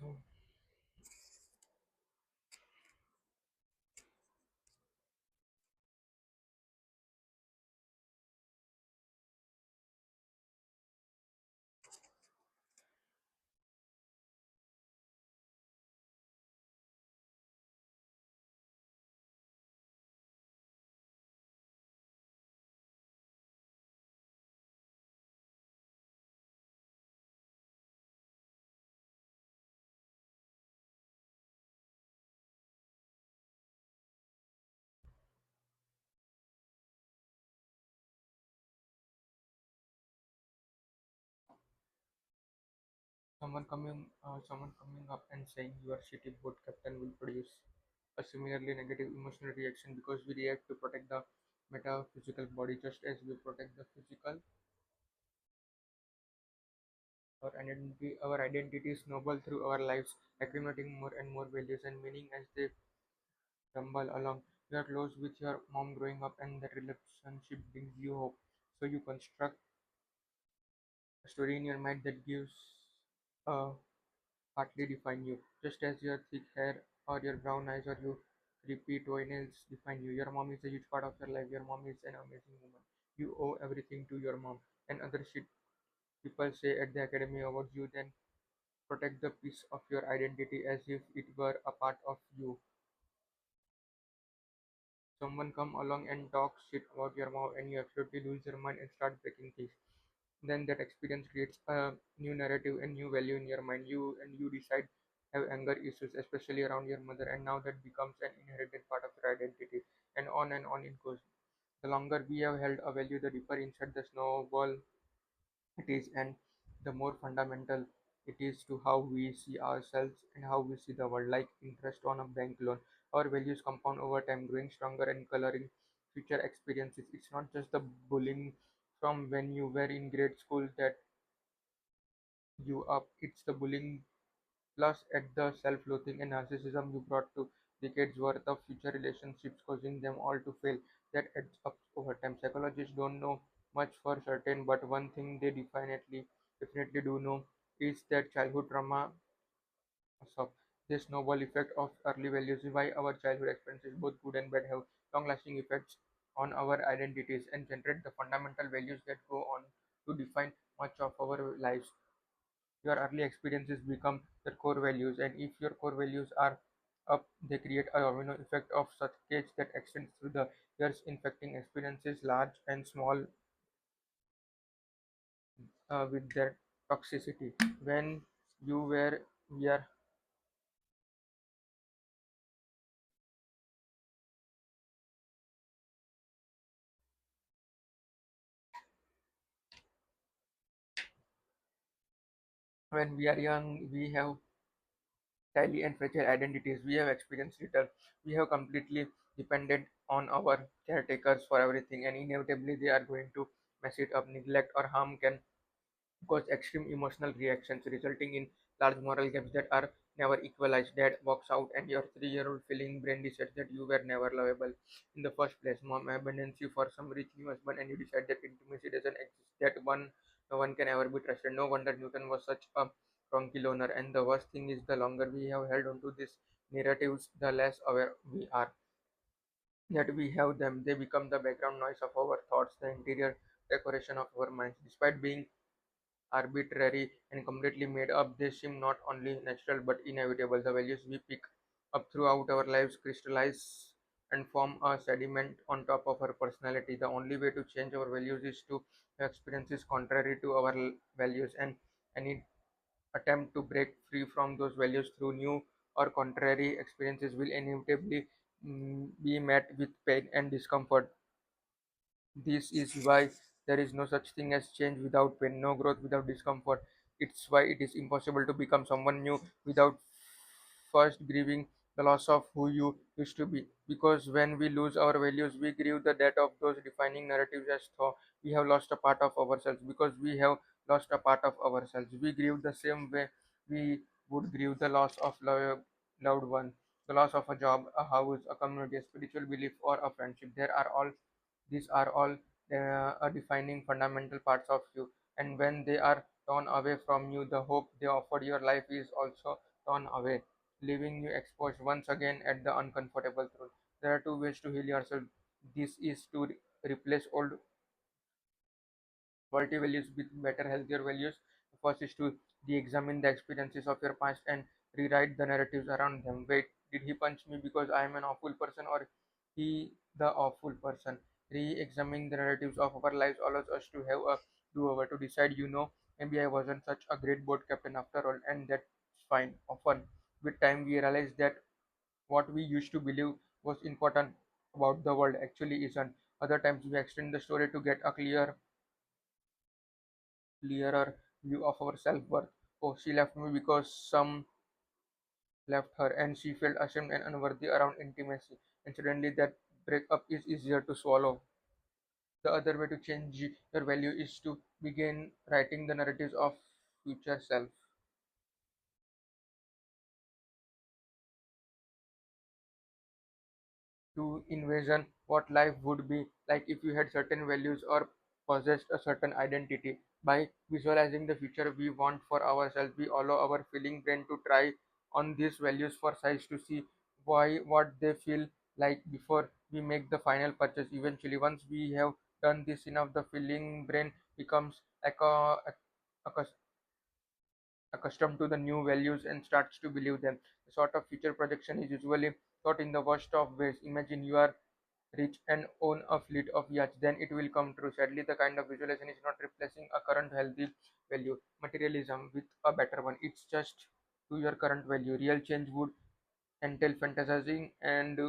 So, someone coming up and saying your shitty boat captain will produce a similarly negative emotional reaction because we react to protect the metaphysical body just as we protect the physical. Our identity snowball through our lives, accumulating more and more values and meaning as they rumble along. You are close with your mom growing up, and that relationship brings you hope. So you construct a story in your mind that gives a partly define you, just as your thick hair or your brown eyes or your creepy toenails define you. Your mom is a huge part of your life. Your mom is an amazing woman. You owe everything to your mom. And other shit people say at the academy about you, then protect the piece of your identity as if it were a part of you. Someone come along and talk shit about your mom, and you absolutely lose your mind and start breaking things. Then that experience creates a new narrative and new value in your mind. You decide have anger issues, especially around your mother, and now that becomes an inherited part of your identity, and on it goes. The longer we have held a value, the deeper inside the snowball it is, and the more fundamental it is to how we see ourselves and how we see the world. Like interest on a bank loan, our values compound over time, growing stronger and coloring future experiences. It's not just the bullying from when you were in grade school that you up, it's the bullying plus at the self-loathing and narcissism you brought to decades worth of future relationships, causing them all to fail. That adds up over time. Psychologists don't know much for certain, but one thing they definitely do know is that childhood trauma of the snowball effect of early values is why our childhood experiences, both good and bad, have long-lasting effects on our identities and generate the fundamental values that go on to define much of our lives. Your early experiences become your core values, and if your core values are up, they create a domino effect of such case that extends through the years, infecting experiences large and small with their toxicity. When you were we are when we are young, we have tiny and fragile identities. We have experienced little. We have completely depended on our caretakers for everything, and inevitably they are going to mess it up. Neglect or harm can cause extreme emotional reactions, resulting in large moral gaps that are never equalized. Dad walks out, and your 3-year-old feeling brain decides that you were never lovable in the first place. Mom abandons you for some rich new husband, and you decide that intimacy doesn't exist. No one can ever be trusted. No wonder Newton was such a cronky loner. And the worst thing is, the longer we have held onto these narratives, the less aware we are that we have them. They become the background noise of our thoughts, the interior decoration of our minds. Despite being arbitrary and completely made up, they seem not only natural but inevitable. The values we pick up throughout our lives crystallize and form a sediment on top of our personality. The only way to change our values is to have experiences contrary to our values, and any attempt to break free from those values through new or contrary experiences will inevitably be met with pain and discomfort. This is why there is no such thing as change without pain, no growth without discomfort. It's why it is impossible to become someone new without first grieving the loss of who you used to be. Because when we lose our values, we grieve the death of those defining narratives as though we have lost a part of ourselves. Because we have lost a part of ourselves, we grieve the same way we would grieve the loss of loved one, the loss of a job, a house, a community, a spiritual belief, or a friendship. These are all defining fundamental parts of you, and when they are torn away from you, the hope they offered your life is also turn away, leaving you exposed once again at the uncomfortable truth. There are two ways to heal yourself. This is to replace old faulty values with better, healthier values. The first is to re-examine the experiences of your past and rewrite the narratives around them. Wait, did he punch me because I am an awful person, or he the awful person? Re-examining the narratives of our lives allows us to have a do-over, to decide, maybe I wasn't such a great boat captain after all, and that's fine. Often, with time, we realize that what we used to believe was important about the world actually isn't. Other times, we extend the story to get a clearer view of our self-worth. Oh, she left me because some left her, and she felt ashamed and unworthy around intimacy. And suddenly, that breakup is easier to swallow. The other way to change your value is to begin writing the narratives of future self. To envision what life would be like if you had certain values or possessed a certain identity. By visualizing the future we want for ourselves, we allow our feeling brain to try on these values for size to see what they feel like before we make the final purchase. Eventually, once we have done this enough, the feeling brain becomes accus- accustomed to the new values and starts to believe them. The sort of future projection is usually thought in the worst of ways. Imagine you are rich and own a fleet of yachts, then it will come true. Sadly, the kind of visualization is not replacing a current healthy value, materialism, with a better one. It's just to your current value. Real change would entail fantasizing and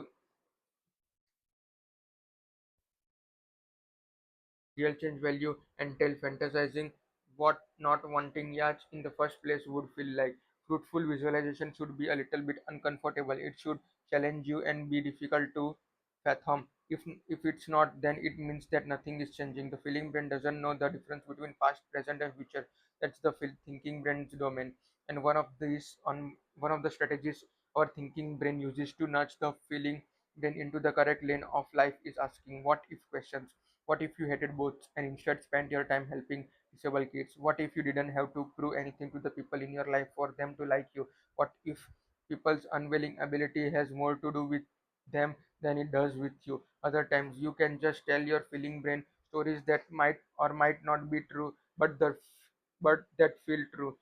real change value entail fantasizing what not wanting yachts in the first place would feel like. Fruitful visualization should be a little bit uncomfortable. It should challenge you and be difficult to fathom. If it's not, then it means that nothing is changing. The feeling brain doesn't know the difference between past, present, and future. That's the thinking brain's domain. And one of the strategies our thinking brain uses to nudge the feeling brain into the correct lane of life is asking what if questions. What if you hated both and instead spent your time helping disabled kids? What if you didn't have to prove anything to the people in your life for them to like you? What if people's unwilling ability has more to do with them than it does with you? Other times you can just tell your feeling brain stories that might or might not be true, but that feel true.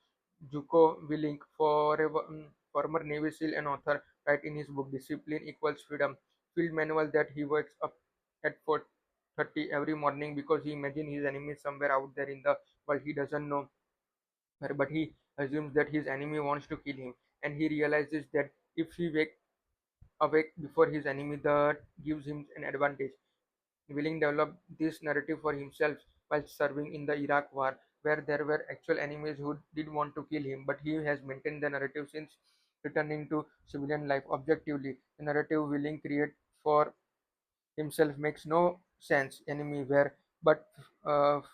Juko Willink, former Navy SEAL and author, write in his book Discipline Equals Freedom field manual that he wakes up at 4:30 every morning because he imagines his enemy somewhere out there in the world he doesn't know where, but he assumes that his enemy wants to kill him, and he realizes that if he wake awake before his enemy, that gives him an advantage. Willing developed this narrative for himself while serving in the Iraq War, where there were actual enemies who did want to kill him, but he has maintained the narrative since returning to civilian life. Objectively, the narrative Willing create for himself makes no sense anywhere, but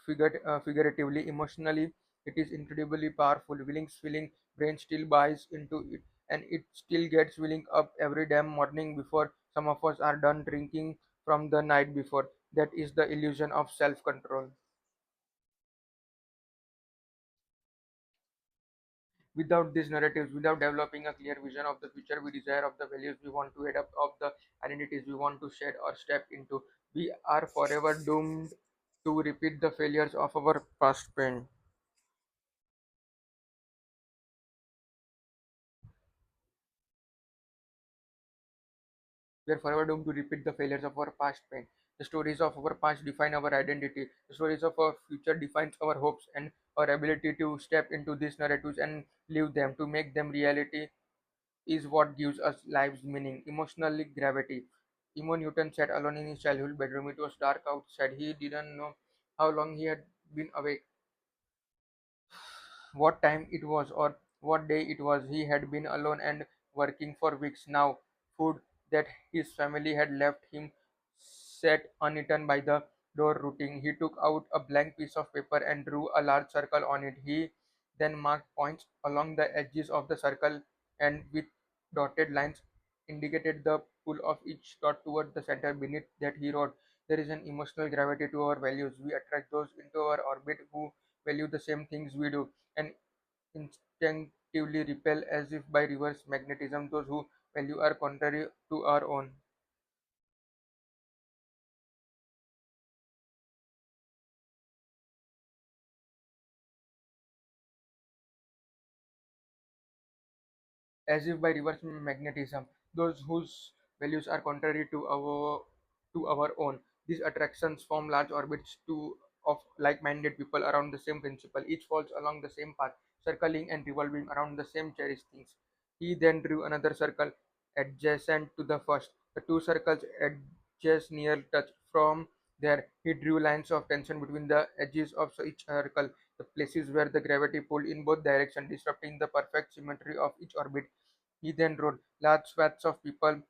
figuratively, emotionally, it is incredibly powerful. Willing's feeling brain still buys into it, and it still gets Willing up every damn morning before some of us are done drinking from the night before. That is the illusion of self control. Without these narratives, without developing a clear vision of the future we desire, of the values we want to adopt, of the identities we want to shed or step into, we are forever doomed to repeat the failures of our past pain. We are forever doomed to repeat the failures of our past pain. The stories of our past define our identity. The stories of our future defines our hopes and our ability to step into these narratives and live them, to make them reality, is what gives us life's meaning. Emotionally gravity. Emo Newton sat alone in his childhood bedroom. It was dark outside. He didn't know how long he had been awake, what time it was, or what day it was. He had been alone and working for weeks now. Food that his family had left him sat uneaten by the door rooting. He took out a blank piece of paper and drew a large circle on it. He then marked points along the edges of the circle and with dotted lines indicated the pull of each dot toward the center. Beneath that he wrote, there is an emotional gravity to our values. We attract those into our orbit who value the same things we do. An instinct instinctively repel as if by reverse magnetism those whose values are contrary to our own. As if by reverse magnetism, those whose values are contrary to our own. These attractions form large orbits of like-minded people around the same principle. Each falls along the same path, circling and revolving around the same cherished things. He then drew another circle adjacent to the first. The two circles edges near touch. From there, he drew lines of tension between the edges of each circle, the places where the gravity pulled in both directions, disrupting the perfect symmetry of each orbit. He then wrote large swaths of people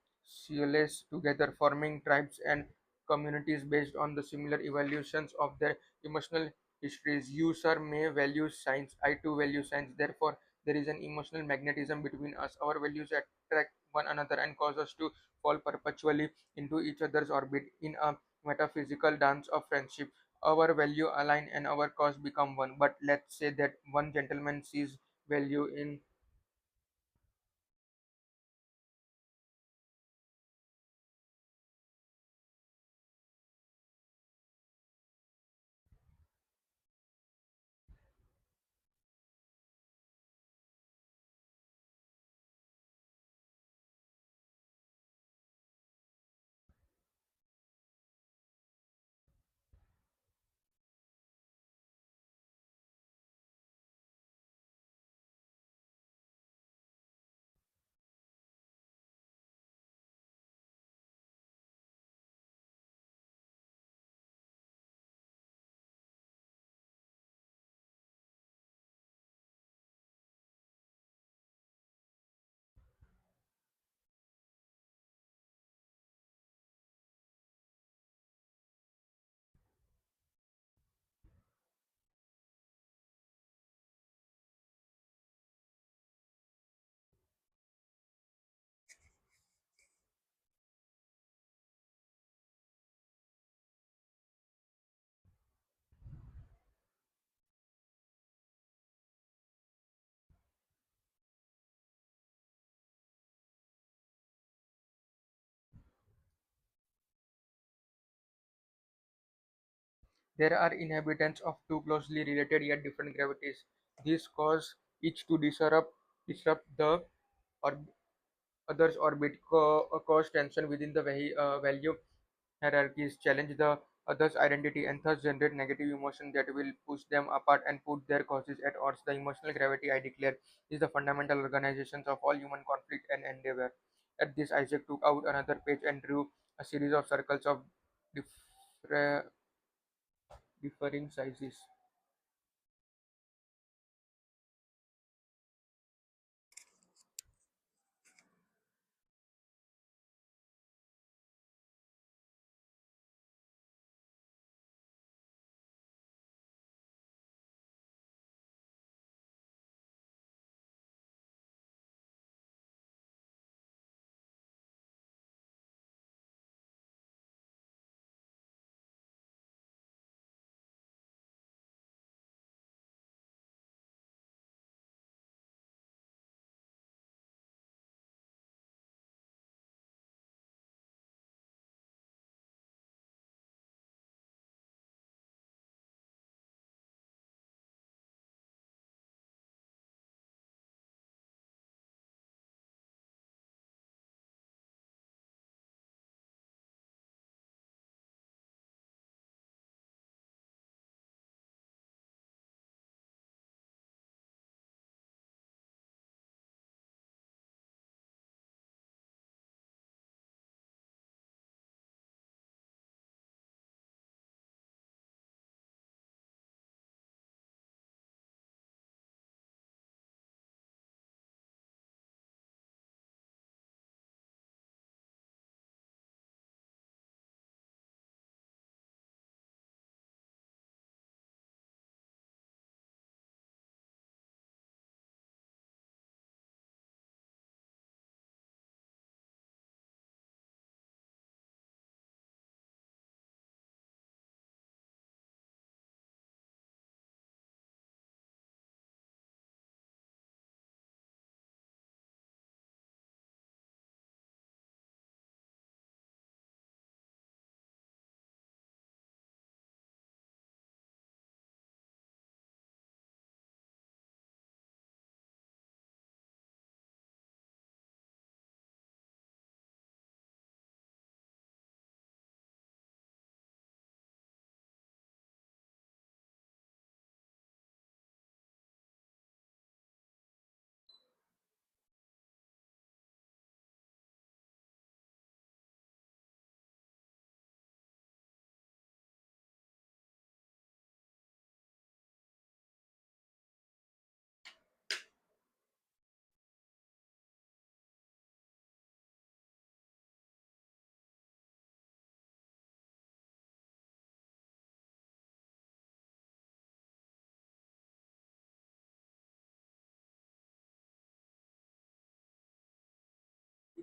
coalesce together, forming tribes and communities based on the similar evolutions of their emotional histories. You, sir, may value science. I too value science. Therefore, there is an emotional magnetism between us. Our values attract one another and cause us to fall perpetually into each other's orbit in a metaphysical dance of friendship. Our value align and our cause become one. But let's say that one gentleman sees value in. There are inhabitants of two closely related yet different gravities. This cause each to disrupt the or other's orbit, cause tension within the value hierarchies, challenge the other's identity, and thus generate negative emotion that will push them apart and put their causes at odds. The emotional gravity, I declare, is the fundamental organization of all human conflict and endeavor. At this, Isaac took out another page and drew a series of circles of differ- differing sizes.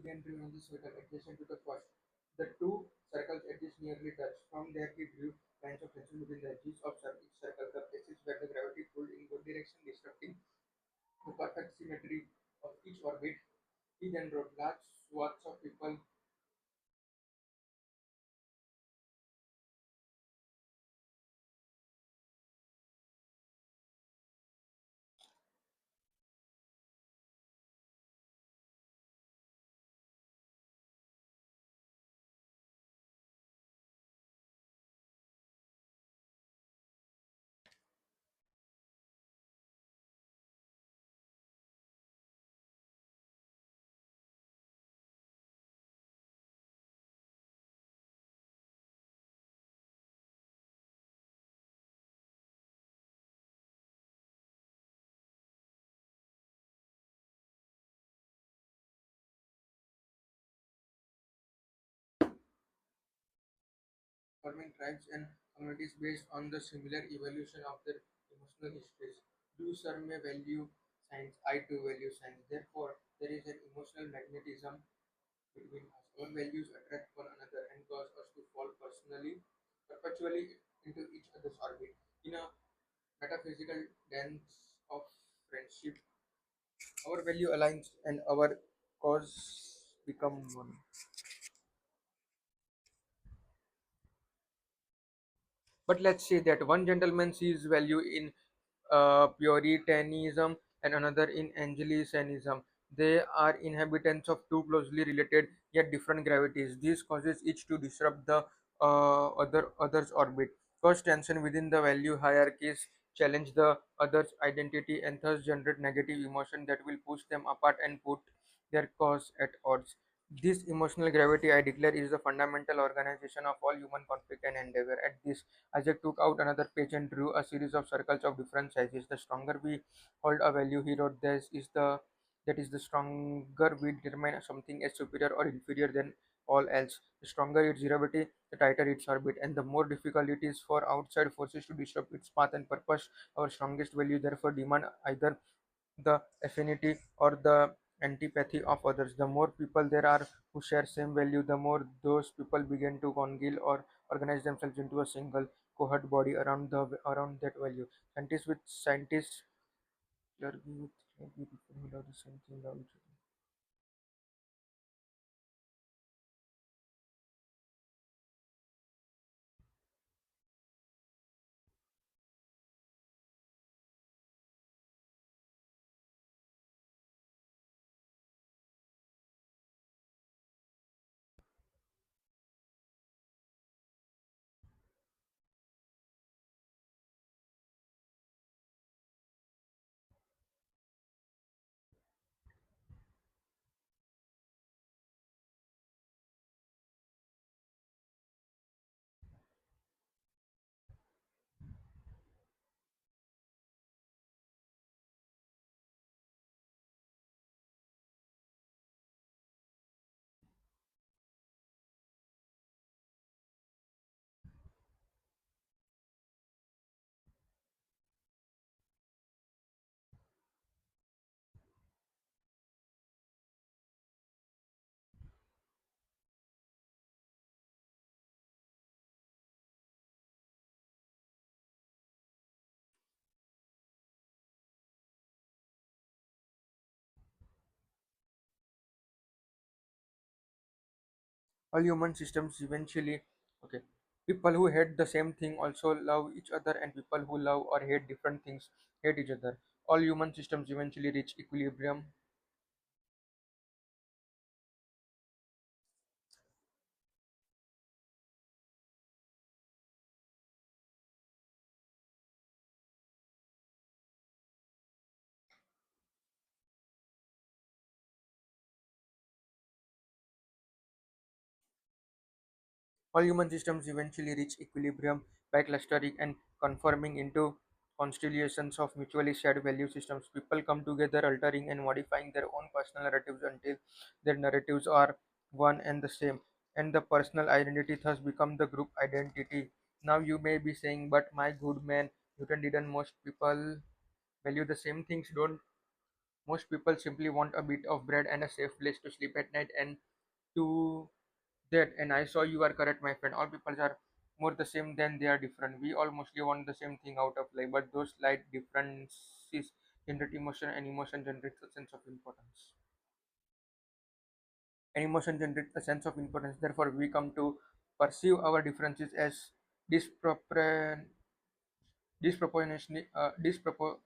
then drew in the circle adjacent to the first. The two circles edges nearly touch. From there he drew lines of tension between the edges of each circle. The places where the gravity pulled in both directions, disrupting the perfect symmetry of each orbit. He then wrote large swaths of people forming tribes and communities based on the similar evolution of their emotional histories. You, sir, may value science, I too value science. Therefore, there is an emotional magnetism between us. Our values attract one another and cause us to fall perpetually into each other's orbit. In a metaphysical dance of friendship, our value aligns and our cause become one. But let's say that one gentleman sees value in Puritanism and another in Anglicanism. They are inhabitants of two closely related yet different gravities. This causes each to disrupt the other's orbit. Cause tension within the value hierarchies, challenge the other's identity, and thus generate negative emotion that will push them apart and put their cause at odds. This emotional gravity, I declare, is the fundamental organization of all human conflict and endeavor. At this, Isaac took out another page and drew a series of circles of different sizes. The stronger we hold a value, he wrote, that is the stronger we determine something as superior or inferior than all else. The stronger its gravity, the tighter its orbit, and the more difficult it is for outside forces to disrupt its path and purpose. Our strongest value therefore demand either the affinity or the antipathy of others. The more people there are who share same value, the more those people begin to congeal or organize themselves into a single cohort body around that value. Scientists argue with people who love the same thing love each other. All human systems eventually, okay. People who hate the same thing also love each other, and people who love or hate different things hate each other. All human systems eventually reach equilibrium. All human systems eventually reach equilibrium by clustering and conforming into constellations of mutually shared value systems. People come together, altering and modifying their own personal narratives until their narratives are one and the same, and the personal identity thus become the group identity. Now you may be saying, but my good man, Newton didn't most people value the same things? Don't Most people simply want a bit of bread and a safe place to sleep at night, and to that, and I saw you are correct, my friend. All people are more the same than they are different. We all mostly want the same thing out of life, but those slight differences generate emotion, and emotion generates a sense of importance. And emotion generates a sense of importance. Therefore, we come to perceive our differences as dispropor- disproportionately, disproportionately,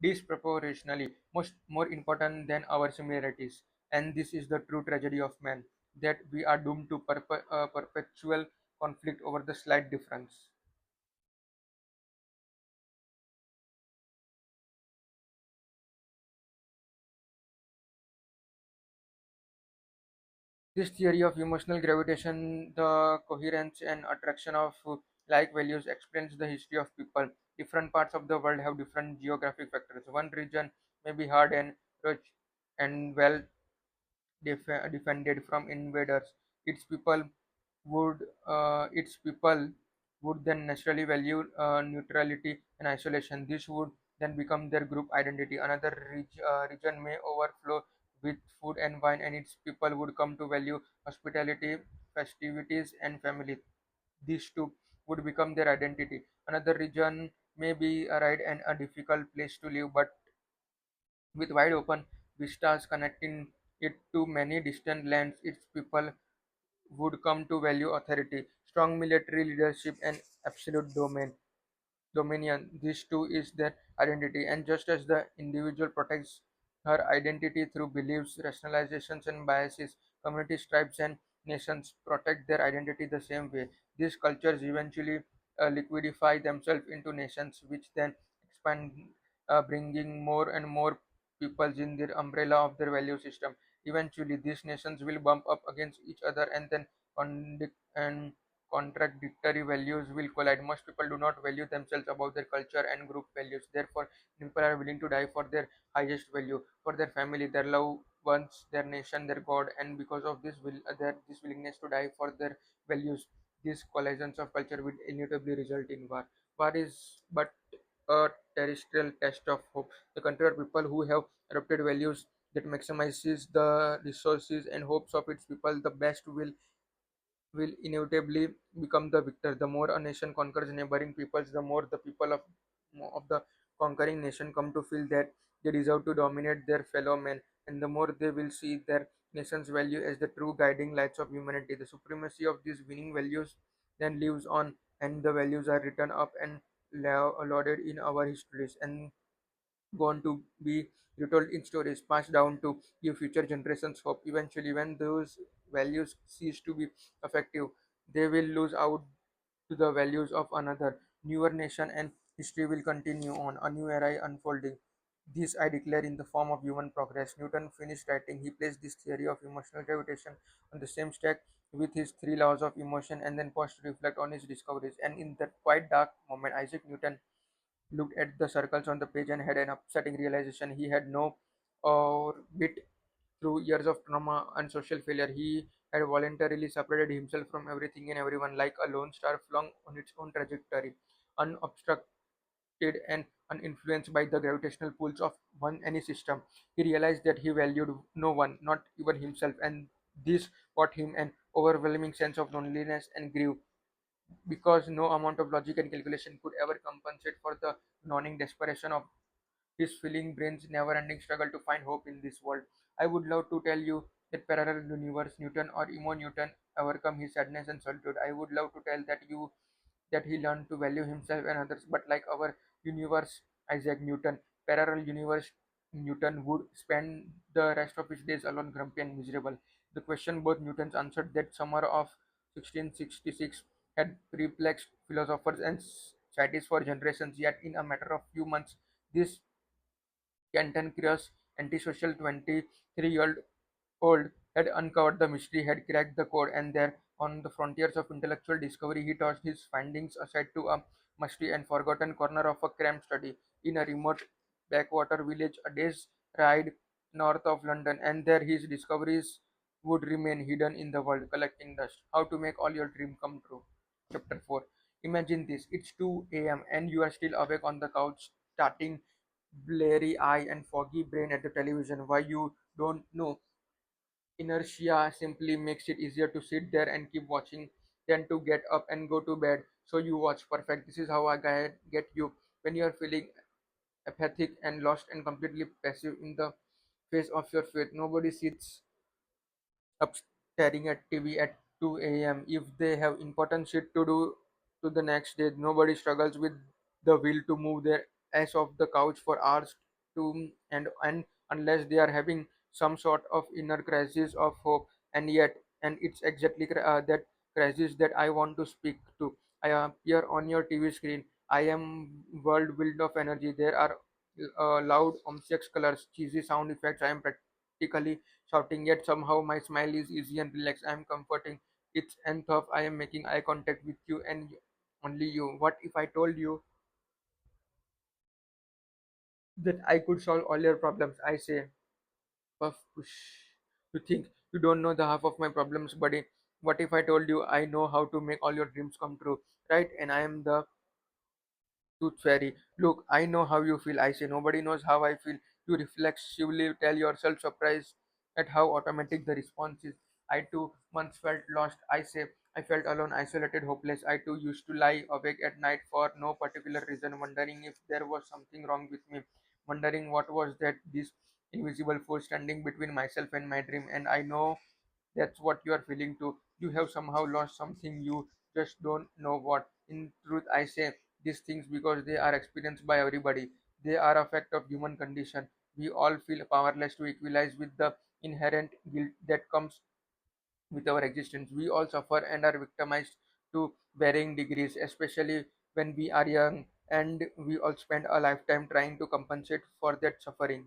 disproportionally most more important than our similarities. And this is the true tragedy of man, that we are doomed to perpetual conflict over the slight difference. This theory of emotional gravitation, the coherence and attraction of like values, explains the history of people. Different parts of the world have different geographic factors. One region may be hard and rich and well defended from invaders. Its people its people would then naturally value neutrality and isolation. This would then become their group identity. Another region may overflow with food and wine, and its people would come to value hospitality, festivities, and family. These two would become their identity. Another region may be arid and a difficult place to live, but with wide open vistas connecting it to many distant lands, its people would come to value authority, strong military leadership, and absolute dominion. This too is their identity, and just as the individual protects her identity through beliefs, rationalizations, and biases, communities, tribes, and nations protect their identity the same way. These cultures eventually liquidify themselves into nations, which then expand, bringing more and more peoples in their umbrella of their value system. Eventually, these nations will bump up against each other, and then and contradictory values will collide. Most people do not value themselves above their culture and group values. Therefore, people are willing to die for their highest value, for their family, their loved ones, their nation, their God. And because of this willingness to die for their values, these collisions of culture will inevitably result in war. War is but a terrestrial test of hope. The country or people who have adopted values that maximizes the resources and hopes of its people, the best will inevitably become the victor. The more a nation conquers neighboring peoples, the more the people of the conquering nation come to feel that they deserve to dominate their fellow men, and the more they will see their nation's value as the true guiding lights of humanity. The supremacy of these winning values then lives on, and the values are written up and lauded in our histories, and gone to be retold in stories passed down to give future generations hope. Eventually, when those values cease to be effective, they will lose out to the values of another newer nation, and history will continue on. A new era unfolding. This I declare in the form of human progress. Newton finished writing. He placed this theory of emotional gravitation on the same stack with his three laws of emotion, and then paused to reflect on his discoveries. And in that quite dark moment, Isaac Newton looked at the circles on the page and had an upsetting realization. He had no or bit through years of trauma and social failure. He had voluntarily separated himself from everything and everyone like a lone star flung on its own trajectory, unobstructed and uninfluenced by the gravitational pulls of one any system. He realized that he valued no one, not even himself, and this brought him an overwhelming sense of loneliness and grief, because no amount of logic and calculation could ever compensate for the gnawing desperation of his filling brain's never-ending struggle to find hope in this world. I would love to tell you that parallel universe Newton or Emo Newton overcome his sadness and solitude. I would love to tell that he learned to value himself and others, but like our universe, Isaac Newton, parallel universe Newton would spend the rest of his days alone, grumpy and miserable. The question both Newtons answered that summer of 1666 had perplexed philosophers and scientists for generations, yet in a matter of few months, this cantankerous, antisocial 23-year-old old had uncovered the mystery, had cracked the code, and there, on the frontiers of intellectual discovery, he tossed his findings aside to a musty and forgotten corner of a cramped study in a remote backwater village a day's ride north of London, and there his discoveries would remain hidden in the world, collecting dust. How to make all your dreams come true. Chapter 4. Imagine this, it's 2 a.m. and you are still awake on the couch, starting blurry eye and foggy brain at the television. Why you don't know? Inertia simply makes it easier to sit there and keep watching than to get up and go to bed. So you watch. Perfect. This is how I get you when you are feeling apathic and lost and completely passive in the face of your fate. Nobody sits up staring at TV at 2 a.m. if they have important shit to do to the next day. Nobody struggles with the will to move their ass off the couch for hours to and unless they are having some sort of inner crisis of hope. And yet, and it's exactly that crisis that I want to speak to. I appear on your TV screen. I am world build of energy. There are loud, ominous colors, cheesy sound effects. I am practically shouting, yet somehow my smile is easy and relaxed. I am comforting. It's nth of I am making eye contact with you and only you. What if I told you that I could solve all your problems? I say, puff, push. You think you don't know the half of my problems, buddy. What if I told you I know how to make all your dreams come true, right? And I am the Tooth Fairy. Look, I know how you feel. I say, nobody knows how I feel. You reflexively tell yourself, surprised at how automatic the response is. I too once felt lost. I say, I felt alone, isolated, hopeless. I too used to lie awake at night for no particular reason, wondering if there was something wrong with me, wondering what was that this invisible force standing between myself and my dream. And I know that's what you are feeling too. You have somehow lost something, you just don't know what. In truth, I say these things because they are experienced by everybody. They are a fact of human condition. We all feel powerless to equalize with the inherent guilt that comes with our existence. We all suffer and are victimized to varying degrees, especially when we are young, and we all spend a lifetime trying to compensate for that suffering.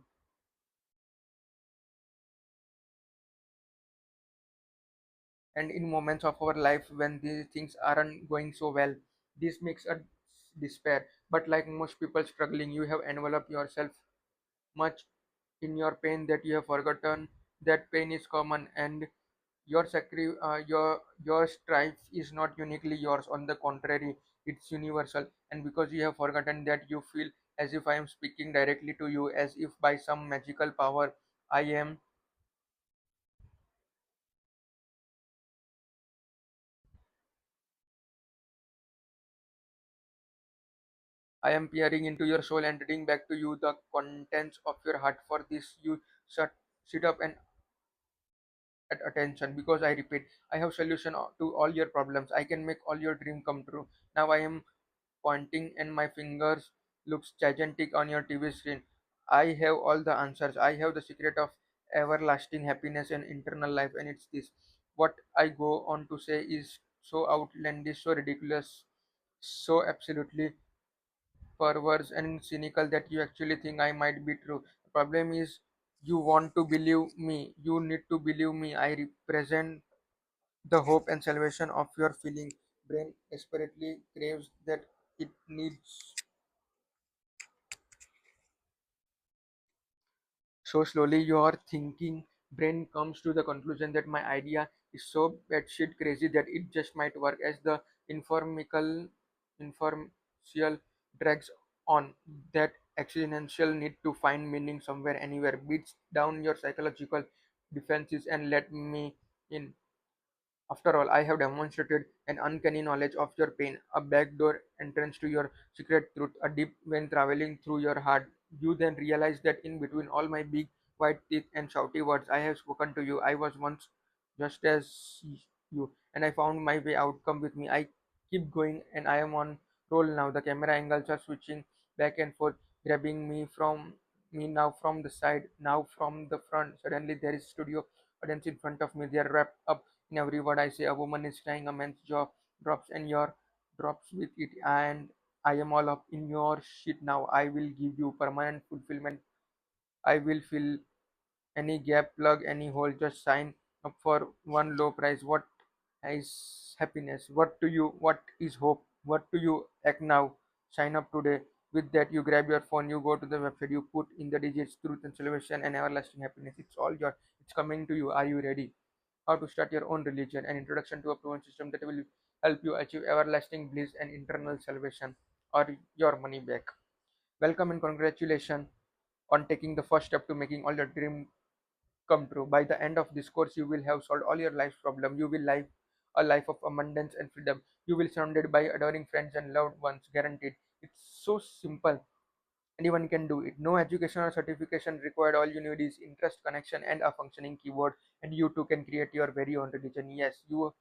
And in moments of our life when these things aren't going so well, this makes us despair. But like most people struggling, you have enveloped yourself much in your pain that you have forgotten that pain is common, and your strife is not uniquely yours. On the contrary, it's universal. And because you have forgotten that, you feel as if I am speaking directly to you, as if by some magical power i am I am peering into your soul and reading back to you the contents of your heart. For this, you shut, sit up and at attention, because I repeat, I have solution to all your problems. I can make all your dream come true. Now I am pointing and my fingers looks gigantic on your TV screen. I have all the answers. I have the secret of everlasting happiness and internal life, and it's this. What I go on to say is so outlandish, so ridiculous, so absolutely perverse and cynical that you actually think I might be true. The problem is you want to believe me. You need to believe me. I represent the hope and salvation of your feeling. Brain desperately craves that it needs. So slowly your thinking brain comes to the conclusion that my idea is so batshit crazy that it just might work. As the informational informational drags on, that existential need to find meaning somewhere anywhere beats down your psychological defenses and let me in. After all, I have demonstrated an uncanny knowledge of your pain, a backdoor entrance to your secret truth, a deep vein traveling through your heart. You then realize that in between all my big white teeth and shouty words, I have spoken to you. I was once just as you, and I found my way out. Come with me. I keep going, and I am on roll now. The camera angles are switching back and forth, grabbing me now from the side, now from the front. Suddenly, there is studio audience in front of me. They are wrapped up in every word I say. A woman is crying, a man's jaw drops, and your drops with it. And I am all up in your shit now. I will give you permanent fulfillment. I will fill any gap, plug any hole. Just sign up for one low price. What is happiness? What to you? What is hope? What do you act now? Sign up today. With that, you grab your phone, you go to the website, you put in the digits, truth and salvation and everlasting happiness. It's all your. It's coming to you. Are you ready? How to start your own religion, an introduction to a proven system that will help you achieve everlasting bliss and eternal salvation or your money back. Welcome and congratulations on taking the first step to making all your dream come true. By the end of this course, you will have solved all your life's problem. You will live a life of abundance and freedom. You will surrounded by adoring friends and loved ones, guaranteed. It's so simple. Anyone can do it. No education or certification required. All you need is interest, connection, and a functioning keyboard. And you too can create your very own religion. Yes, you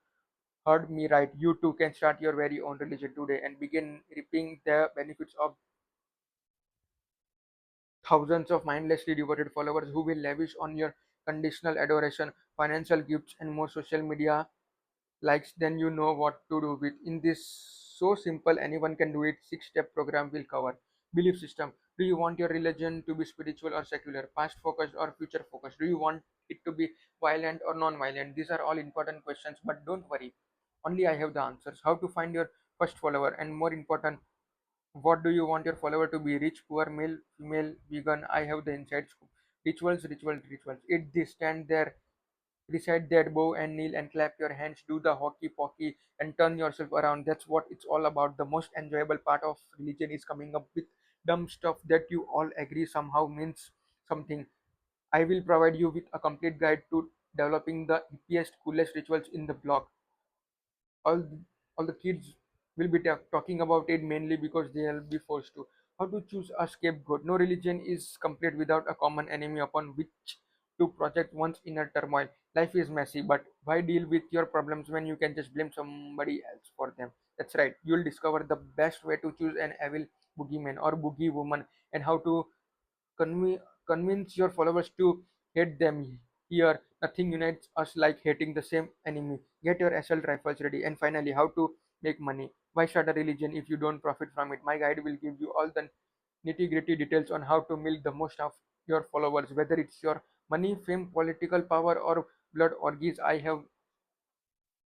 heard me right. You too can start your very own religion today and begin reaping the benefits of thousands of mindlessly devoted followers who will lavish on your conditional adoration, financial gifts, and more social media likes. Then you know what to do with. In this so simple, anyone can do it. Six-step program will cover belief system. Do you want your religion to be spiritual or secular, past focused or future focused? Do you want it to be violent or non-violent? These are all important questions, but don't worry. Only I have the answers. How to find your first follower, and more important, what do you want your follower to be? Rich, poor, male, female, vegan? I have the inside scoop. Rituals, rituals, rituals. It this stand there, recite that bow and kneel and clap your hands, do the hockey pocky and turn yourself around. That's what it's all about. The most enjoyable part of religion is coming up with dumb stuff that you all agree somehow means something. I will provide you with a complete guide to developing the hippiest, coolest rituals in the block. All all the kids will be talking about it mainly because they will be forced to. How to choose a scapegoat? No religion is complete without a common enemy upon which to project one's inner turmoil. Life is messy, but why deal with your problems when you can just blame somebody else for them? That's right, you'll discover the best way to choose an evil boogeyman or boogie woman, and how to convince your followers to hate them. Here, nothing unites us like hating the same enemy. Get your assault rifles ready. And finally, how to make money. Why start a religion if you don't profit from it? My guide will give you all the nitty gritty details on how to milk the most of your followers, whether it's your money, fame, political power, or blood orgies. I have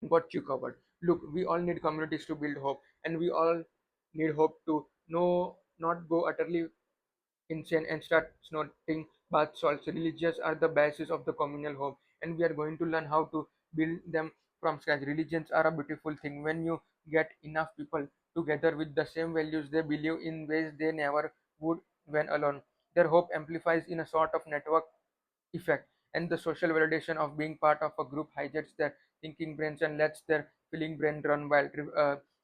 got you covered. Look, we all need communities to build hope, and we all need hope to not go utterly insane and start snorting bath salts. Religions are the basis of the communal hope, and we are going to learn how to build them from scratch. Religions are a beautiful thing when you get enough people together with the same values. They believe in ways they never would when alone. Their hope amplifies in a sort of network effect, and the social validation of being part of a group hijacks their thinking brains and lets their feeling brain run wild.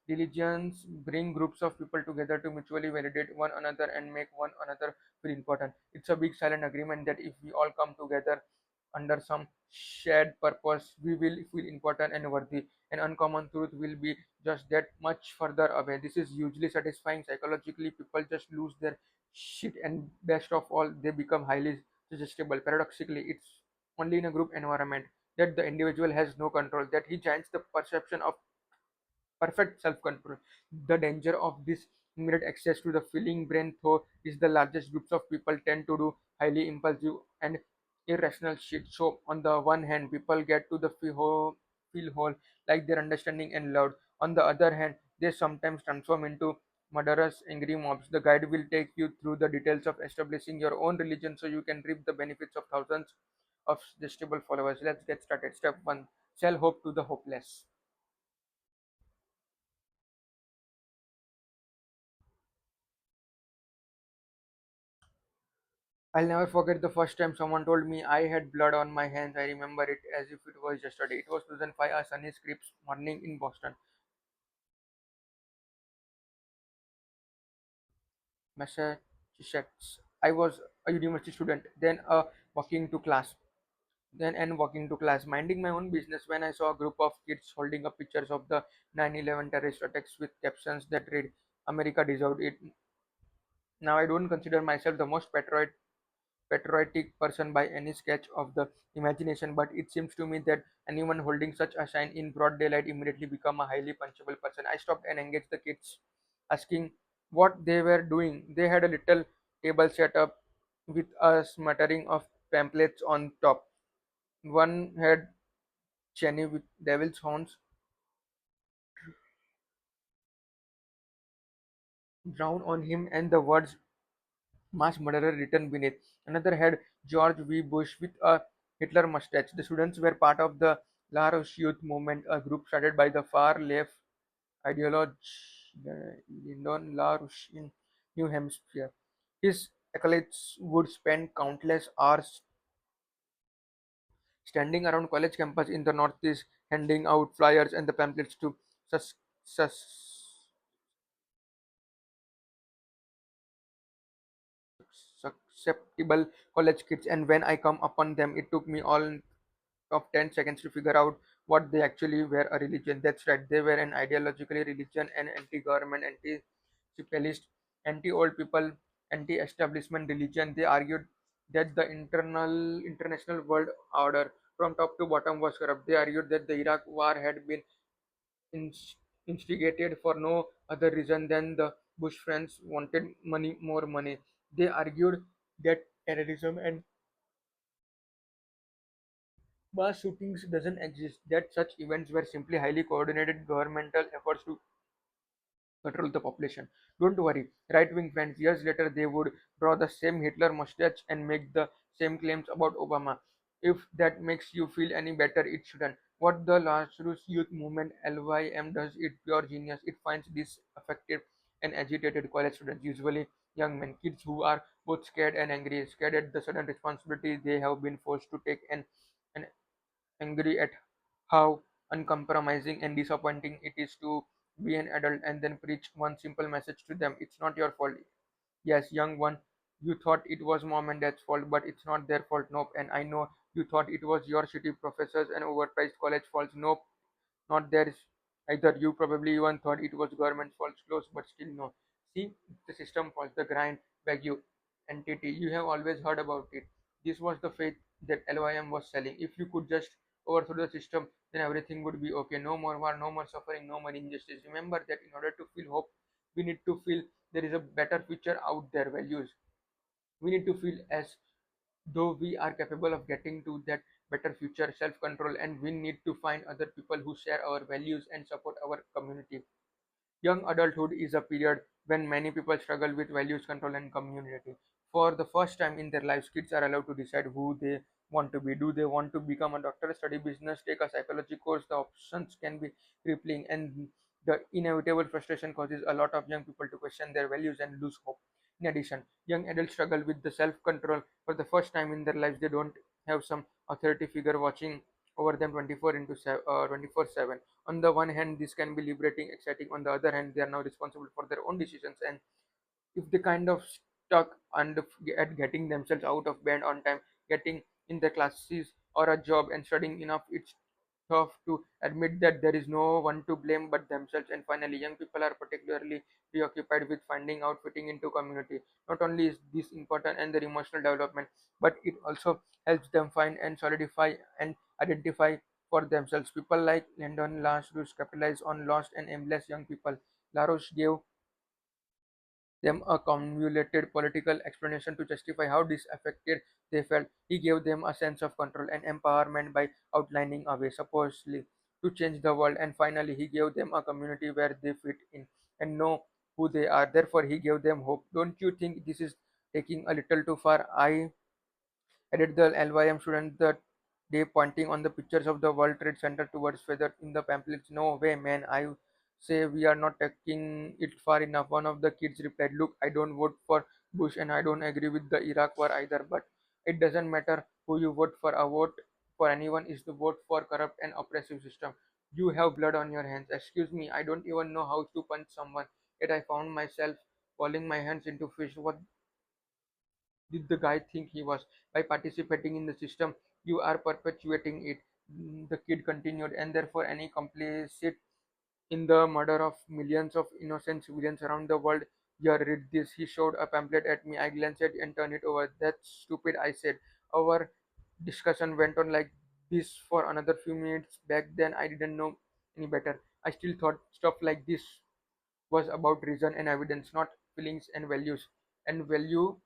Religions bring groups of people together to mutually validate one another and make one another feel important. It's a big silent agreement that if we all come together under some shared purpose, we will feel important and worthy. An uncommon truth will be just that much further away. This is hugely satisfying psychologically. People just lose their shit, and best of all, they become highly suggestible. Paradoxically, it's only in a group environment that the individual has no control, that he changes the perception of perfect self-control. The danger of this immediate access to the feeling brain, though, is the largest groups of people tend to do highly impulsive and irrational shit. So, on the one hand, people get to the feel whole, like they're understanding and loved. On the other hand, they sometimes transform into murderous, angry mobs. The guide will take you through the details of establishing your own religion so you can reap the benefits of thousands of suggestible followers. Let's get started. Step 1: sell hope to the hopeless. I'll never forget the first time someone told me I had blood on my hands. I remember it as if it was yesterday. It was 2005, a sunny crisp morning in Boston, Massachusetts. I was a university student, walking to class, minding my own business when I saw a group of kids holding up pictures of the 9/11 terrorist attacks with captions that read, "America deserved it." Now, I don't consider myself the most patriotic person by any sketch of the imagination, but it seems to me that anyone holding such a sign in broad daylight immediately become a highly punchable person. I stopped and engaged the kids, asking what they were doing. They had a little table set up with a smattering of pamphlets on top. One had Cheney with devil's horns drawn on him and the words mass murderer written beneath. Another had George W. Bush with a Hitler mustache. The students were part of the La Roche Youth Movement, a group started by the far left ideologue Lyndon LaRouche in New Hampshire. His acolytes would spend countless hours standing around college campus in the Northeast, handing out flyers and the pamphlets to sus- sus- susceptible college kids. And when I come upon them, it took me all of 10 seconds to figure out what they actually were a religion. That's right, they were an ideologically religion, an anti-government, anti-spiritualist, anti-old people, anti-establishment religion. They argued that the international world order from top to bottom was corrupt. They argued that the Iraq war had been instigated for no other reason than the Bush friends wanted money, more money. They argued that terrorism and mass shootings doesn't exist, that such events were simply highly coordinated governmental efforts to control the population. Don't worry, right wing friends, years later they would draw the same Hitler mustache and make the same claims about Obama. If that makes you feel any better, it shouldn't. What the Lazarus Youth Movement LYM does is pure genius. It finds disaffected and agitated college students, usually young men, kids who are both scared and angry, scared at the sudden responsibility they have been forced to take, and angry at how uncompromising and disappointing it is to be an adult and then preach one simple message to them. It's not your fault. Yes, young one, you thought it was mom and dad's fault, but it's not their fault. Nope. And I know you thought it was your shitty professors and overpriced college faults. Nope, not theirs either. You probably even thought it was government's fault. Close, but still no. See, the system fault, the grind, you entity. You have always heard about it. This was the faith that LYM was selling. If you could just overthrow the system, then everything would be okay. No more war, no more suffering, no more injustice. Remember that in order to feel hope, we need to feel there is a better future out there. Values. We need to feel as though we are capable of getting to that better future, self control, and we need to find other people who share our values and support our community. Young adulthood is a period when many people struggle with values, control, and community. For the first time in their lives, kids are allowed to decide who they want to be. Do they want to become a doctor, study business, take a psychology course? The options can be crippling, and the inevitable frustration causes a lot of young people to question their values and lose hope. In addition, young adults struggle with the self control for the first time in their lives. They don't have some authority figure watching over them 24/7. On the one hand, this can be liberating, exciting. On the other hand, they are now responsible for their own decisions, and if they kind of stuck and at getting themselves out of bed on time, getting in the classes or a job and studying enough, it's tough to admit that there is no one to blame but themselves. And finally, young people are particularly preoccupied with finding out fitting into community. Not only is this important and their emotional development, but it also helps them find and solidify and identify for themselves. People like Lyndon LaRouche capitalize on lost and aimless young people. LaRouche gave them a convoluted political explanation to justify how disaffected they felt. He gave them a sense of control and empowerment by outlining a way, supposedly, to change the world. And finally, he gave them a community where they fit in and know who they are. Therefore, he gave them hope. Don't you think this is taking a little too far? I added the LYM student that day, pointing on the pictures of the World Trade Center towards feather in the pamphlets. No way, man. I say we are not taking it far enough. One of the kids replied, look, I don't vote for Bush and I don't agree with the Iraq war either, but it doesn't matter who you vote for. A vote for anyone is the vote for corrupt and oppressive system. You have blood on your hands. Excuse me, I don't even know how to punch someone. Yet I found myself falling my hands into fish. What did the guy think he was? By participating in the system, you are perpetuating it. The kid continued, and therefore, any complicit in the murder of millions of innocent civilians around the world. Here, read this. He showed a pamphlet at me. I glanced at it and turned it over. That's stupid, I said. Our discussion went on like this for another few minutes. Back then, I didn't know any better. I still thought stuff like this was about reason and evidence, not feelings and values. And value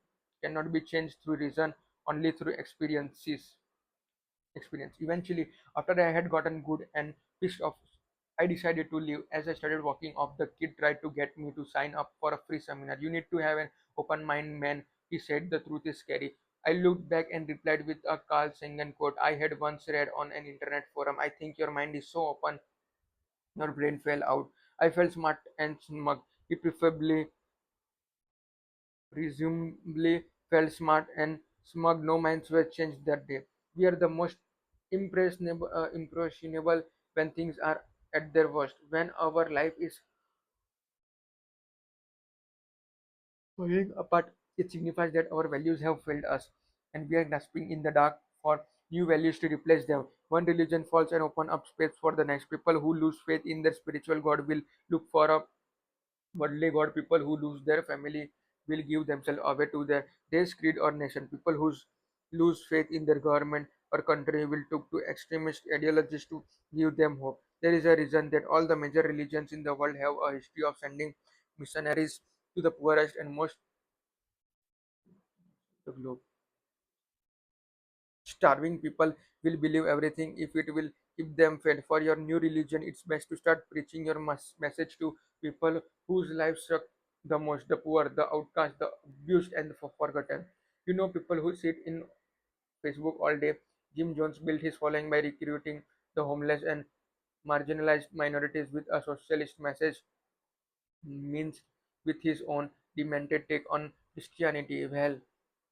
cannot be changed through reason, only through experience. Eventually, after I had gotten good and pissed off, I decided to leave. As I started walking off, the kid tried to get me to sign up for a free seminar. You need to have an open mind, man. He said the truth is scary. I looked back and replied with a Carl Sagan quote I had once read on an internet forum. I think your mind is so open your brain fell out. I felt smart and smug. He presumably felt smart and smug. No minds were changed that day. We are the most impressionable when things are at their worst. When our life is falling apart, it signifies that our values have failed us, and we are grasping in the dark for new values to replace them. One religion falls and open up space for the next. People who lose faith in their spiritual God will look for a worldly God. People who lose their family will give themselves away to their race, creed, or nation. People who lose faith in their government or country will look to extremist ideologies to give them hope. There is a reason that all the major religions in the world have a history of sending missionaries to the poorest and most the globe. Starving people will believe everything if it will keep them fed. For your new religion, it's best to start preaching your message to people whose lives suck the most, the poor, the outcast, the abused, and the forgotten. You know, people who sit in Facebook all day. Jim Jones built his following by recruiting the homeless and marginalized minorities with a socialist message, means with his own demented take on Christianity. Well,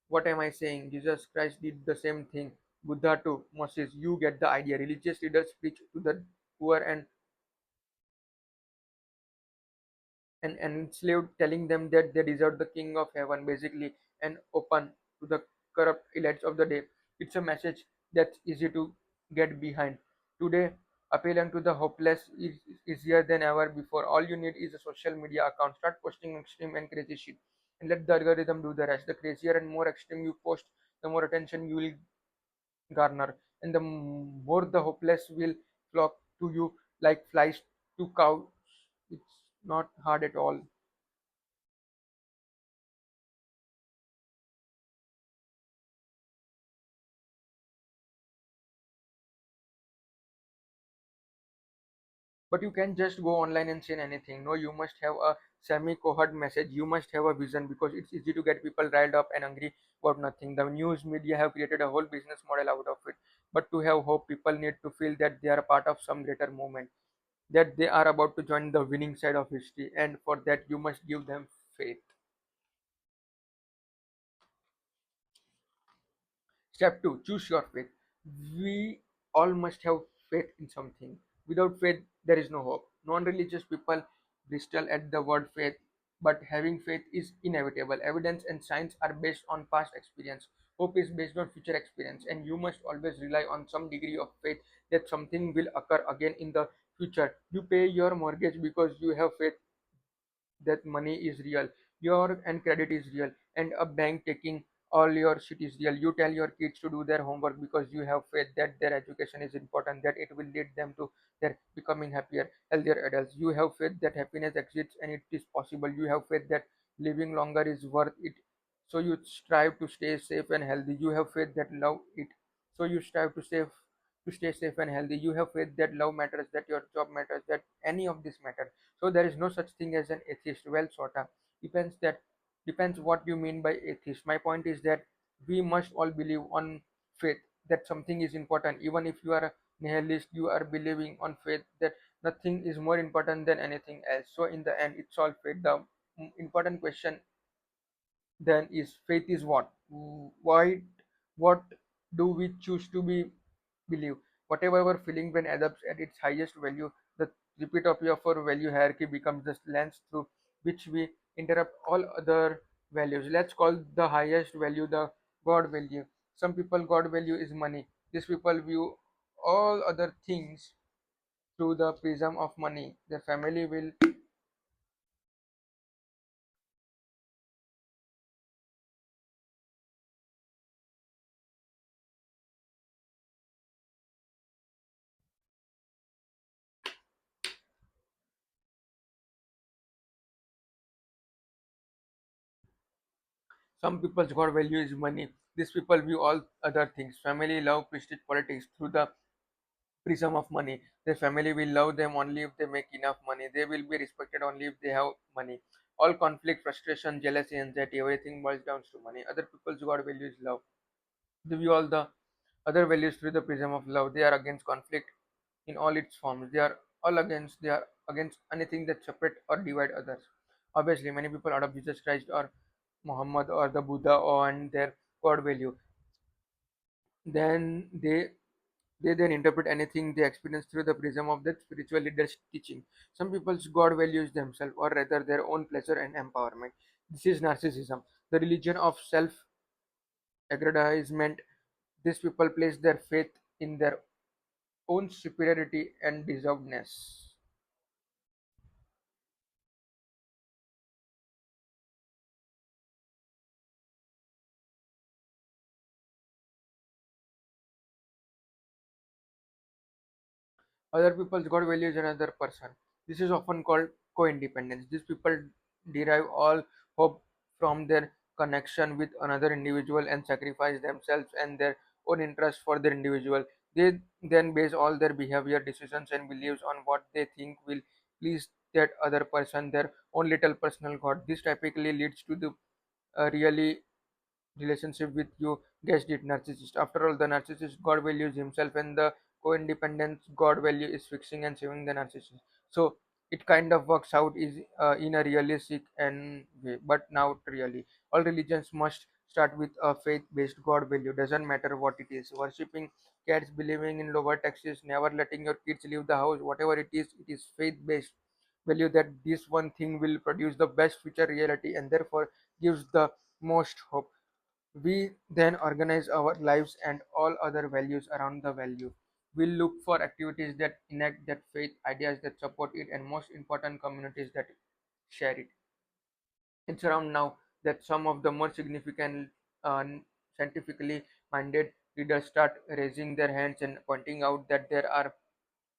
what am I saying? Jesus Christ did the same thing. Buddha too. Moses, you get the idea. Religious leaders preach to the poor and enslaved, telling them that they deserve the king of heaven, basically, and open to the corrupt elites of the day. It's a message that's easy to get behind. Today, appealing to the hopeless is easier than ever before. All you need is a social media account. Start posting extreme and crazy shit. And let the algorithm do the rest. The crazier and more extreme you post, the more attention you will garner, and the more the hopeless will flock to you like flies to cows. It's not hard at all. But you can't just go online and say anything. No, you must have a semi-coherent message. You must have a vision because it's easy to get people riled up and angry about nothing. The news media have created a whole business model out of it. But to have hope, people need to feel that they are a part of some greater movement, that they are about to join the winning side of history, and for that you must give them faith. Step 2, choose your faith. We all must have faith in something. Without faith, there is no hope. Non religious people bristle at the word faith, but having faith is inevitable. Evidence and science are based on past experience. Hope is based on future experience, and you must always rely on some degree of faith that something will occur again in the future. You pay your mortgage because you have faith that money is real, your and credit is real, and a bank taking all your shit is real. You tell your kids to do their homework because you have faith that their education is important, that it will lead them to their becoming happier, healthier adults. You have faith that happiness exists and it is possible. You have faith that living longer is worth it. So you strive to stay safe and healthy. You have faith that love it. So you strive to stay safe and healthy. You have faith that love matters, that your job matters, that any of this matters. So there is no such thing as an atheist. Well, sorta depends what you mean by atheist. My point is that we must all believe on faith that something is important. Even if you are a nihilist, you are believing on faith that nothing is more important than anything else. So in the end, it's all faith. The important question then is faith is what? Why? What do we choose to be believe? Whatever our feeling when adapts at its highest value, the repeatopy of our value hierarchy becomes the lens through which we interrupt all other values. Let's call the highest value the God value. Some people God value is money. These people view all other things through the prism of money. Their family will. Some people's God value is money. These people view all other things. Family, love, prestige, politics through the prism of money. Their family will love them only if they make enough money. They will be respected only if they have money. All conflict, frustration, jealousy, anxiety, everything boils down to money. Other people's God value is love. They view all the other values through the prism of love. They are against conflict in all its forms. They are all against they are against anything that separate or divide others. Obviously, many people adopt Jesus Christ or Muhammad or the Buddha or and their God value. Then they then interpret anything they experience through the prism of that spiritual leader's teaching. Some people's God values themselves, or rather their own pleasure and empowerment. This is narcissism, the religion of self aggrandizement. These people place their faith in their own superiority and deservedness. Other people's God values another person. This is often called co-independence. These people derive all hope from their connection with another individual and sacrifice themselves and their own interest for their individual. They then base all their behavior, decisions, and beliefs on what they think will please that other person, their own little personal God. This typically leads to the really relationship with you guessed it, narcissist. After all, the narcissist God values himself, and the co-independent God value is fixing and saving the narcissist. So it kind of works out is in a realistic and way, but not really. All religions must start with a faith-based God value. Doesn't matter what it is. Worshipping cats, believing in lower taxes, never letting your kids leave the house, whatever it is faith-based value that this one thing will produce the best future reality and therefore gives the most hope. We then organize our lives and all other values around the value. We look for activities that enact that faith, ideas that support it, and most important, communities that share it. It's around now that some of the more significant uh, scientifically minded leaders start raising their hands and pointing out that there are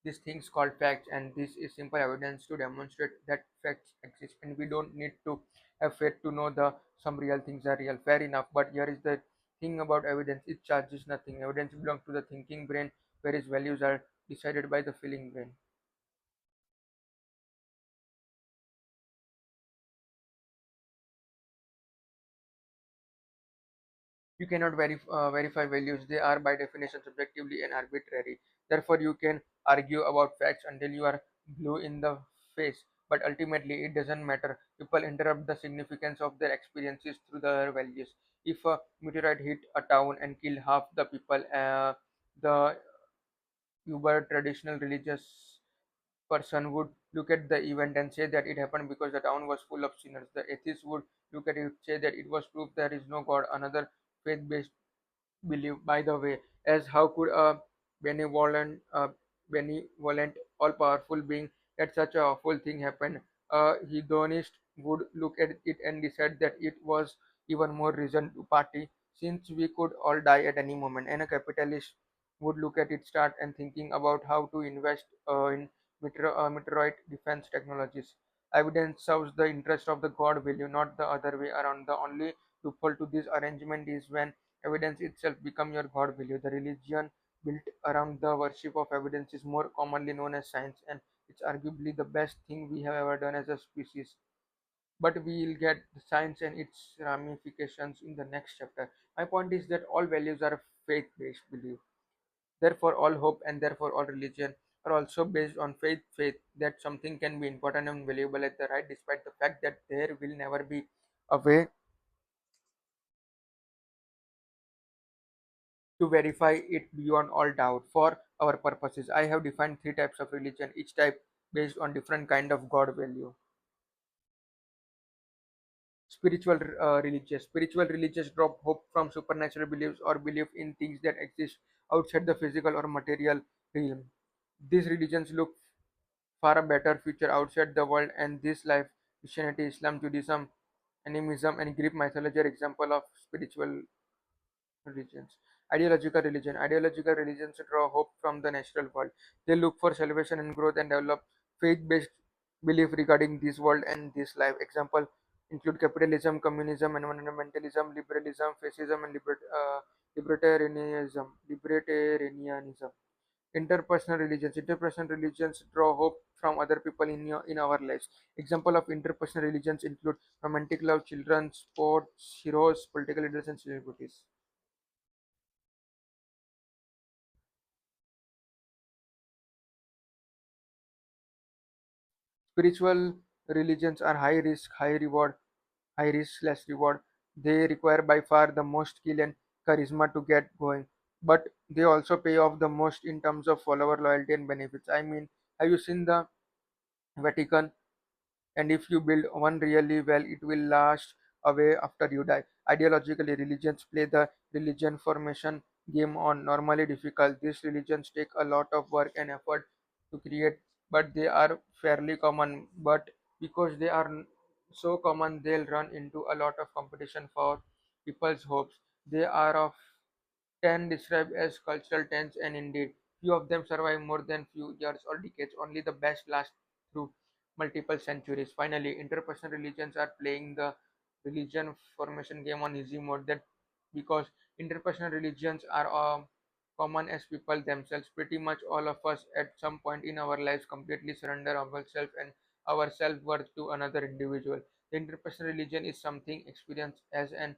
these things called facts, and this is simple evidence to demonstrate that facts exist, and we don't need to have faith to know the some real things are real. Fair enough, but here is the thing about evidence: it charges nothing. Evidence belongs to the thinking brain, whereas values are decided by the feeling brain. You cannot verify values; they are by definition subjectively and arbitrary. Therefore, you can argue about facts until you are blue in the face, but ultimately it doesn't matter. People interrupt the significance of their experiences through their values. If a meteorite hit a town and killed half the people, the uber traditional religious person would look at the event and say that it happened because the town was full of sinners. The atheist would look at it, say that it was proof there is no God. Another faith-based believe, by the way, as how could a benevolent, all-powerful being let such a awful thing happen? A hedonist would look at it and decide that it was even more reason to party, since we could all die at any moment. And a capitalist would look at it, start and thinking about how to invest in meteorite defense technologies. Evidence serves the interest of the God value, not the other way around. The only loophole to this arrangement is when evidence itself become your God value. The religion built around the worship of evidence is more commonly known as science, and it's arguably the best thing we have ever done as a species. But we'll get the science and its ramifications in the next chapter. My point is that all values are faith-based belief. Therefore, all hope and therefore all religion are also based on faith that something can be important and valuable at the right, despite the fact that there will never be a way to verify it beyond all doubt. For our purposes, I have defined three types of religion, each type based on different kind of God value. Spiritual religious drop hope from supernatural beliefs or belief in things that exist outside the physical or material realm. These religions look for a better future outside the world and this life. Christianity, Islam, Judaism, animism, and Greek mythology are example of spiritual religions. Ideological religions draw hope from the natural world. They look for salvation and growth and develop faith-based belief regarding this world and this life. Example include capitalism, communism, environmentalism, liberalism, fascism, and libertarianism. Interpersonal religions draw hope from other people in our lives. Example of interpersonal religions include romantic love, children, sports, heroes, political leaders, and celebrities. Spiritual religions are high risk, high risk less reward. They require by far the most skill and charisma to get going, but they also pay off the most in terms of follower loyalty and benefits. I mean, have you seen the Vatican? And if you build one really well, it will last away after you die. Ideologically, religions play the religion formation game on normally difficult. These religions take a lot of work and effort to create, but they are fairly common. But because they are so common, they'll run into a lot of competition for people's hopes. They are of 10 described as cultural tens, and indeed, few of them survive more than few years or decades. Only the best last through multiple centuries. Finally, interpersonal religions are playing the religion formation game on easy mode. That because interpersonal religions are common as people themselves. Pretty much all of us at some point in our lives completely surrender ourselves and our self worth to another individual. The interpersonal religion is something experienced as an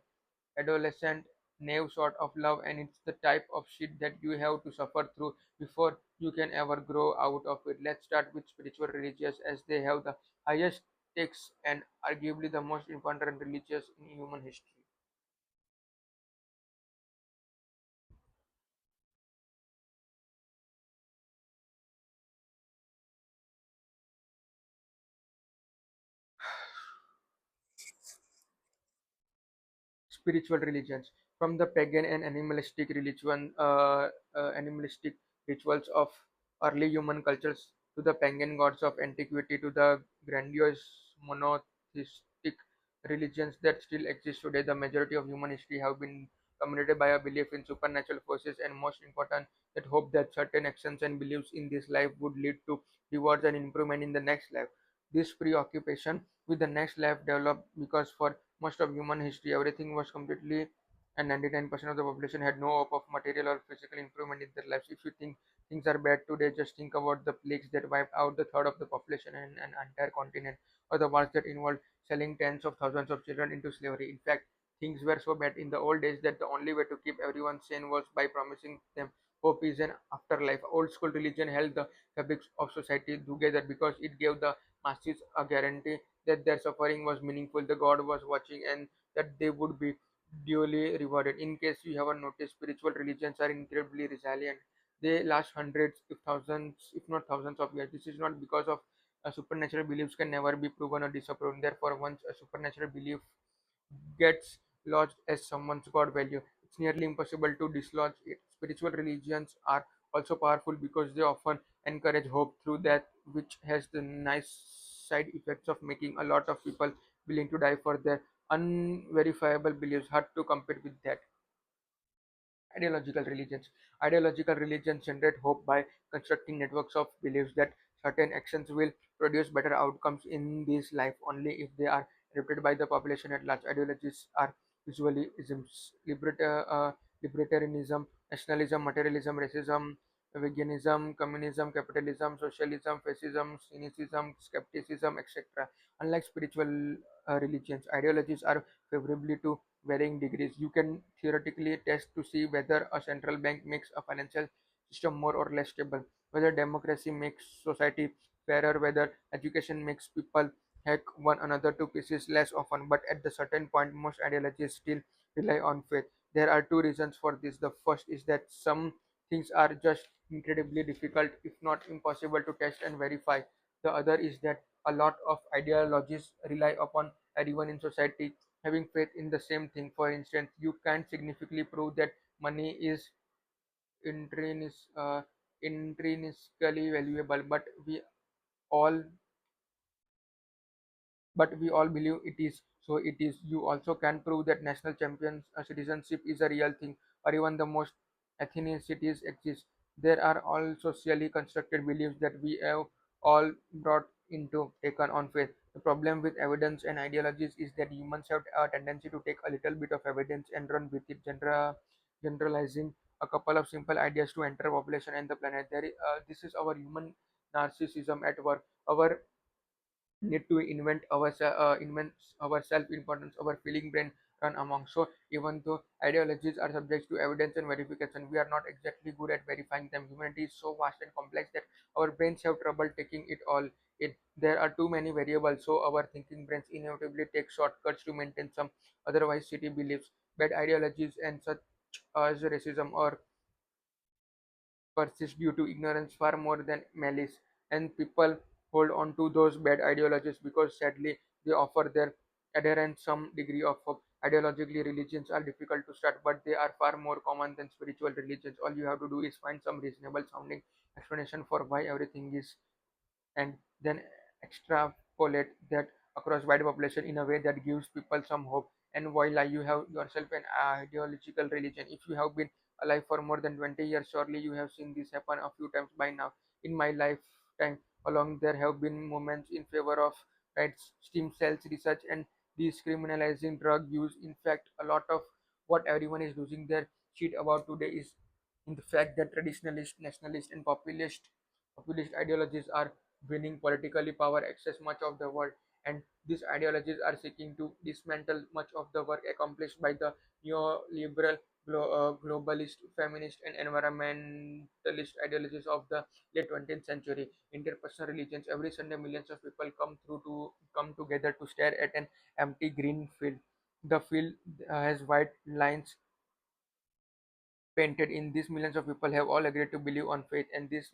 adolescent naive sort of love, and it's the type of shit that you have to suffer through before you can ever grow out of it. Let's start with spiritual religious, as they have the highest stakes and arguably the most important religious in human history. Spiritual religions, from the pagan and animalistic rituals of early human cultures to the pagan gods of antiquity to the grandiose monotheistic religions that still exist today. The majority of human history have been dominated by a belief in supernatural forces, and most important, that hope that certain actions and beliefs in this life would lead to rewards and improvement in the next life. This preoccupation with the next life developed because for most of human history, everything was completely, and 99% of the population had no hope of material or physical improvement in their lives. If you think things are bad today, just think about the plagues that wiped out the third of the population in an entire continent, or the wars that involved selling tens of thousands of children into slavery. In fact, things were so bad in the old days that the only way to keep everyone sane was by promising them hope is an afterlife. Old school religion held the fabrics of society together because it gave the masses a guarantee that their suffering was meaningful, the God was watching, and that they would be duly rewarded. In case you haven't noticed, spiritual religions are incredibly resilient. They last hundreds, if thousands, if not thousands of years. This is not because of supernatural beliefs can never be proven or disproven. Therefore, once a supernatural belief gets lodged as someone's God value, it's nearly impossible to dislodge it. Spiritual religions are also powerful because they often encourage hope through that, which has the nice side effects of making a lot of people willing to die for their unverifiable beliefs. Hard to compete with that. Ideological religions. Ideological religions generate hope by constructing networks of beliefs that certain actions will produce better outcomes in this life only if they are adopted by the population at large. Ideologies are usually isms, libertarianism, nationalism, materialism, racism, veganism, communism, capitalism, socialism, fascism, cynicism, skepticism, etc. Unlike spiritual religions, ideologies are favorably to varying degrees. You can theoretically test to see whether a central bank makes a financial system more or less stable, whether democracy makes society fairer, whether education makes people hack one another to pieces less often. But at the certain point, most ideologies still rely on faith. There are two reasons for this. The first is that some things are just incredibly difficult, if not impossible, to test and verify. The other is that a lot of ideologies rely upon everyone in society having faith in the same thing. For instance, you can't significantly prove that money is intrinsic, intrinsically valuable, all but we all believe it is. So it is. You also can prove that national champions citizenship is a real thing, or even the most ethnicities exist. There are all socially constructed beliefs that we have all brought into taken on faith. The problem with evidence and ideologies is that humans have a tendency to take a little bit of evidence and run with it, generalizing a couple of simple ideas to enter population and the planet. This is our human narcissism at work. Our need to invent our self importance, our feeling brain run among. So even though ideologies are subject to evidence and verification, we are not exactly good at verifying them. Humanity is so vast and complex that our brains have trouble taking it all it. There are too many variables, so our thinking brains inevitably take shortcuts to maintain some otherwise shitty beliefs. Bad ideologies and such as racism or persist due to ignorance far more than malice, and people hold on to those bad ideologies because sadly they offer their adherents some degree of hope. Ideologically, religions are difficult to start, but they are far more common than spiritual religions. All you have to do is find some reasonable sounding explanation for why everything is, and then extrapolate that across wide population in a way that gives people some hope. And while you have yourself an ideological religion, if you have been alive for more than 20 years, surely you have seen this happen a few times by now. In my lifetime along, there have been movements in favor of rights, stem cells research, and decriminalizing drug use. In fact, a lot of what everyone is losing their shit about today is in the fact that traditionalist, nationalist, and populist ideologies are winning politically power access much of the world, and these ideologies are seeking to dismantle much of the work accomplished by the neoliberal globalist, feminist, and environmentalist ideologies of the late 20th century. Interpersonal religions. Every Sunday, millions of people come together to stare at an empty green field. The field has white lines painted in. These millions of people have all agreed to believe on faith, and these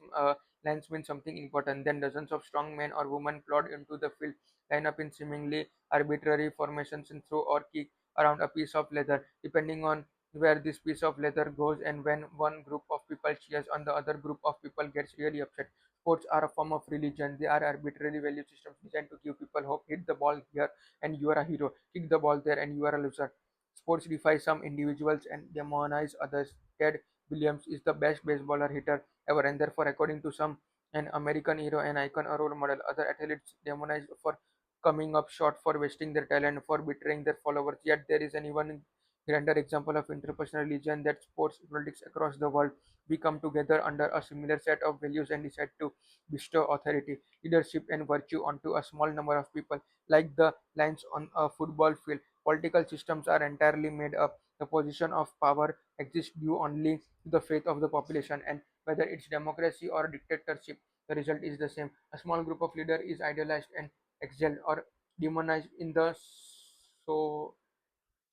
lines mean something important. Then dozens of strong men or women plod into the field, line up in seemingly arbitrary formations and throw or kick around a piece of leather, depending on where this piece of leather goes. And when one group of people cheers on, the other group of people gets really upset. Sports are a form of religion. They are arbitrary value systems designed to give people hope. Hit the ball here and you are a hero. Kick the ball there and you are a loser. Sports defy some individuals and demonize others. Ted Williams is the best baseballer hitter ever, and therefore, according to some, an American hero, an icon, a role model. Other athletes demonized for coming up short, for wasting their talent, for betraying their followers. Yet there is an even grander example of interpersonal religion that sports politics across the world. We come together under a similar set of values and decide to bestow authority, leadership, and virtue onto a small number of people, like the lines on a football field. Political systems are entirely made up. The position of power exists due only to the faith of the population, and whether it's democracy or dictatorship, the result is the same. A small group of leaders is idolized and exalted or demonized in the so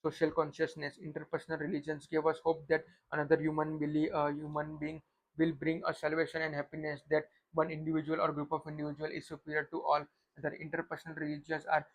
social consciousness. Interpersonal religions give us hope that another human being will bring us salvation and happiness, that one individual or group of individuals is superior to all other. Interpersonal religions are